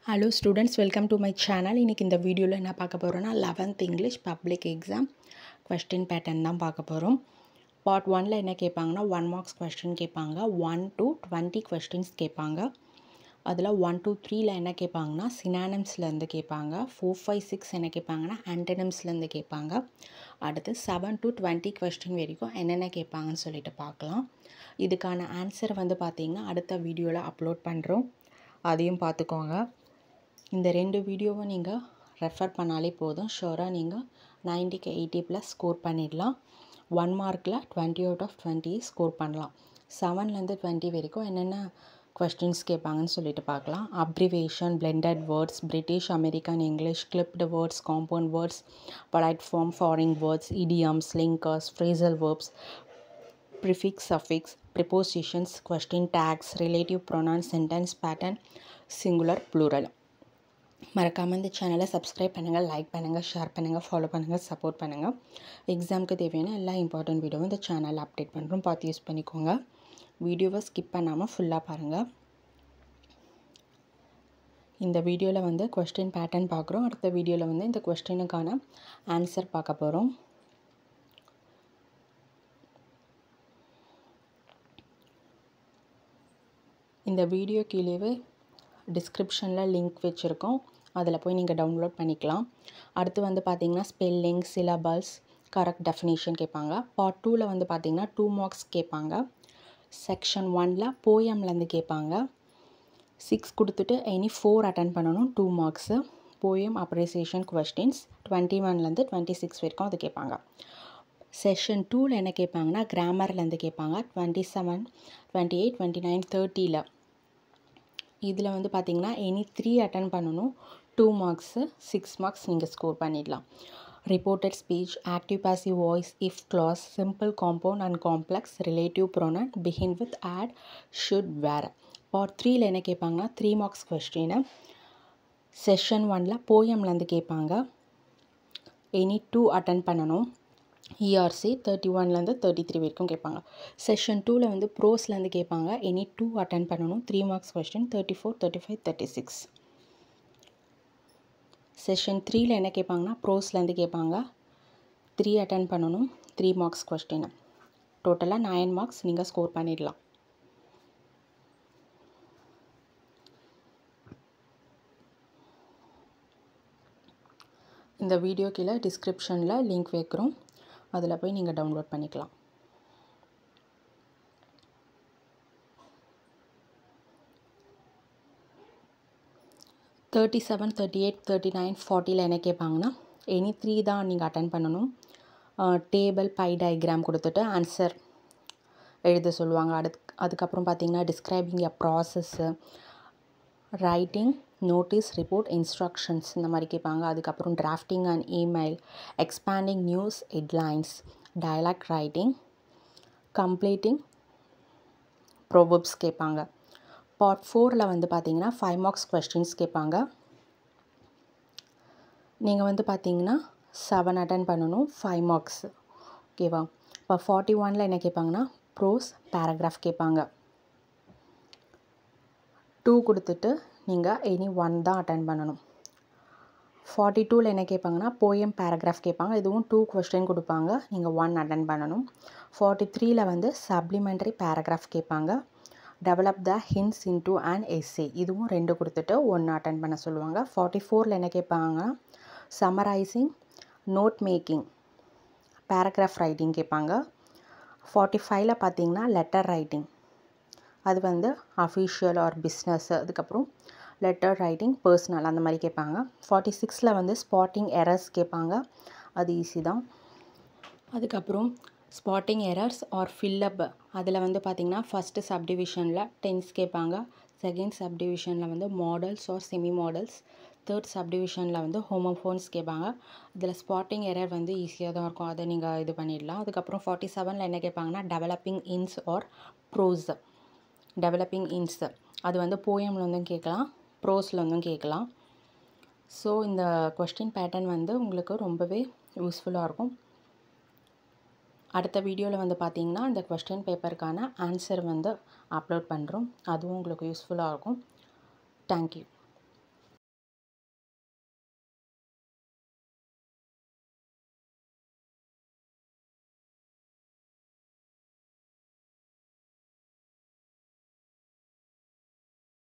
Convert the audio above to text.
Hello students, welcome to my channel. இன்னைக்கு இந்த வீடியோல என்ன பார்க்க போறோம்னா 11th English public exam question pattern தான் பார்க்க போறோம். Part 1ல என்ன கேட்பாங்கன்னா 1 marks question கேட்பாங்க. 1 to 20 questions கேட்பாங்க. அதுல 1 to 3ல என்ன கேட்பாங்கன்னா synonymsல இருந்து கேட்பாங்க. 4 5 6 என்ன கேட்பாங்கன்னா antonyms-ல இருந்து கேட்பாங்க. அடுத்து 7 to 20 question வரைக்கும் என்னென்ன கேட்பாங்கன்னு சொல்லிட்டு பார்க்கலாம். இதுக்கான ஆன்சர் வந்து பாத்தீங்கன்னா அடுத்த வீடியோல அப்லோட் பண்றோம். அதையும் பார்த்துக்கோங்க. இந்த ரெண்டு வீடியோவை நீங்கள் ரெஃபர் பண்ணாலே போதும். ஷோராக நீங்கள் 90க்கு 80 ப்ளஸ் ஸ்கோர் பண்ணிடலாம். 1 மார்க்கில் 20 அவுட் ஆஃப் 20 ஸ்கோர் பண்ணலாம். 7லேருந்து 20 வரைக்கும் என்னென்ன கொஸ்டின்ஸ் கேட்பாங்கன்னு சொல்லிட்டு பார்க்கலாம். Abbreviation, blended words, British American English, clipped words, compound words, polite form, foreign words, idioms, linkers, phrasal verbs, prefix, suffix, prepositions, question tags, relative pronouns, sentence pattern, singular, plural. மறக்காமல் இந்த சேனலை subscribe பண்ணுங்கள், like பண்ணுங்கள், share பண்ணுங்கள், follow பண்ணுங்கள், support பண்ணுங்கள். எக்ஸாமுக்கு தேவையான எல்லா இம்பார்ட்டன்ட் வீடியோவும் இந்த சேனலில் அப்டேட் பண்ணுறோம், பார்த்து யூஸ் பண்ணிக்கோங்க. வீடியோவை ஸ்கிப் பண்ணாமல் ஃபுல்லாக பாருங்கள். இந்த வீடியோவில் வந்து கொஸ்டின் பேட்டர்ன் பார்க்குறோம். அடுத்த வீடியோவில் வந்து இந்த கொஸ்டினுக்கான ஆன்சர் பார்க்க போகிறோம். இந்த வீடியோ கீழே டிஸ்கிரிப்ஷனில் லிங்க் வச்சுருக்கோம், அதில் போய் நீங்கள் டவுன்லோட் பண்ணிக்கலாம். அடுத்து வந்து பார்த்திங்கன்னா ஸ்பெல்லிங், சிலபஸ், கரெக்ட் டெஃபினேஷன் கேட்பாங்க. பார்ட் 2ல் வந்து பார்த்திங்கன்னா 2 மார்க்ஸ் கேட்பாங்க. செக்ஷன் 1ல் போயம்லேருந்து கேட்பாங்க. 6 கொடுத்துட்டு எனி 4 அட்டன் பண்ணணும். 2 மார்க்ஸு. போயம் அப்ரிசியேஷன் கொஸ்டின்ஸ் 21லேருந்து 26 வரைக்கும் அது கேட்பாங்க. செஷன் 2ல் என்ன கேட்பாங்கன்னா கிராமர்லேருந்து கேட்பாங்க. 27, 28, 29, 30ல். இதில் வந்து பார்த்திங்கன்னா எனி 3 அட்டன் பண்ணணும். 2 மார்க்ஸு, 6 மார்க்ஸ் நீங்கள் ஸ்கோர் பண்ணிடலாம். Reported speech, active passive voice, if clause, simple compound and complex, relative pronoun, begin with, had, should, were. Part 3ல் என்ன கேட்பாங்கன்னா 3 மார்க்ஸ் கொஸ்டின். செஷன் 1ல் போயம்லேருந்து கேட்பாங்க. எனி 2 அட்டன் பண்ணணும். ERC 31லேருந்து 33 வரைக்கும் கேட்பாங்க. செஷன் 2ல் வந்து ப்ரோஸ்லேருந்து கேட்பாங்க. எனி 2 அட்டன் பண்ணணும். 3 மார்க்ஸ் கொஸ்டின் 34, 35, 36. செஷன் 3ல் என்ன கேட்பாங்கன்னா ப்ரோஸ்லேருந்து கேட்பாங்க. 3 அட்டன் பண்ணணும். 3 மார்க்ஸ் கொஸ்டின். டோட்டலாக 9 மார்க்ஸ் நீங்கள் ஸ்கோர் பண்ணிடலாம். இந்த வீடியோ கீழே டிஸ்கிரிப்ஷனில் லிங்க் வைக்கிறோம், அதில் போய் நீங்கள் டவுன்லோட் பண்ணிக்கலாம். தேர்ட்டி 38, 39, 40ல் என்ன கேட்பாங்கன்னா எனி 3 தான் நீங்கள் அட்டன் பண்ணணும். டேபிள், பை டயக்ராம் கொடுத்துட்டு ஆன்சர் எழுத சொல்லுவாங்க. அதுக்கப்புறம் பார்த்தீங்கன்னா describing a process, writing, notice, report, instructions இந்த மாதிரி கேட்பாங்க. அதுக்கப்புறம் drafting and email, expanding news headlines, dialogue writing, completing proverbs கேட்பாங்க. பார்ட் 4ல் வந்து பார்த்தீங்கன்னா 5 மார்க்ஸ் கொஸ்டின்ஸ் கேட்பாங்க. நீங்கள் வந்து பார்த்தீங்கன்னா 7 அட்டன் பண்ணணும். 5 மார்க்ஸ் ஓகேவா. இப்போ 41ல் என்ன கேட்பாங்கன்னா ப்ரோஸ் பேராகிராஃப் கேட்பாங்க. 2 கொடுத்துட்டு நீங்கள் எனி 1 தான் அட்டன் பண்ணணும். 42ல் என்ன கேட்பாங்கன்னா போயம் பேராகிராஃப் கேட்பாங்க. இதுவும் 2 கொஸ்டின் கொடுப்பாங்க, நீங்கள் 1 அட்டன் பண்ணணும். 43ல் வந்து சப்ளிமெண்ட்ரி பேராகிராஃப் கேட்பாங்க. Develop the hints into and essay, இதுவும் 2 கொடுத்துட்டு 1 அட்டன் பண்ண சொல்லுவாங்க. 44ல் என்ன கேட்பாங்க summarising, note making, paragraph writing கேட்பாங்க. 45ல் பார்த்தீங்கன்னா லெட்டர் ரைட்டிங், அது வந்து அஃபிஷியல் ஆர் பிஸ்னஸ், அதுக்கப்புறம் லெட்டர் ரைட்டிங் பர்சனல் அந்த மாதிரி கேட்பாங்க. 46ல் வந்து ஸ்பாட்டிங் எரர்ஸ் கேட்பாங்க, அது ஈஸி தான். அதுக்கப்புறம் ஸ்பாட்டிங் எரர்ஸ் ஆர் ஃபில்லப், அதில் வந்து பார்த்திங்கன்னா ஃபஸ்ட்டு சப்டிவிஷனில் டென்ஸ் கேட்பாங்க. செகண்ட் சப்டிவிஷனில் வந்து modals or semi modals. Third சப்டிவிஷனில் வந்து ஹோமோஃபோன்ஸ் கேட்பாங்க. இதில் ஸ்பாட்டிங் எரர் வந்து ஈஸியாக தான் இருக்கும், அதை நீங்கள் இது பண்ணிடலாம். அதுக்கப்புறம் 47ல் என்ன கேட்பாங்கன்னா டெவலப்பிங் இன்ஸ் ஆர் ப்ரோஸ். டெவலப்பிங் இன்ஸ் அது வந்து போயமில் வந்தும் கேட்கலாம், ப்ரோஸில் வந்தும் கேட்கலாம். ஸோ இந்த கொஸ்டின் பேட்டர்ன் வந்து உங்களுக்கு ரொம்பவே யூஸ்ஃபுல்லாக இருக்கும். அடுத்த வீடியோவில் வந்து பார்த்திங்கன்னா இந்த கொஸ்டின் பேப்பருக்கான ஆன்சர் வந்து அப்லோட் பண்ணுறோம், அதுவும் உங்களுக்கு யூஸ்ஃபுல்லாக இருக்கும். தேங்க்யூ.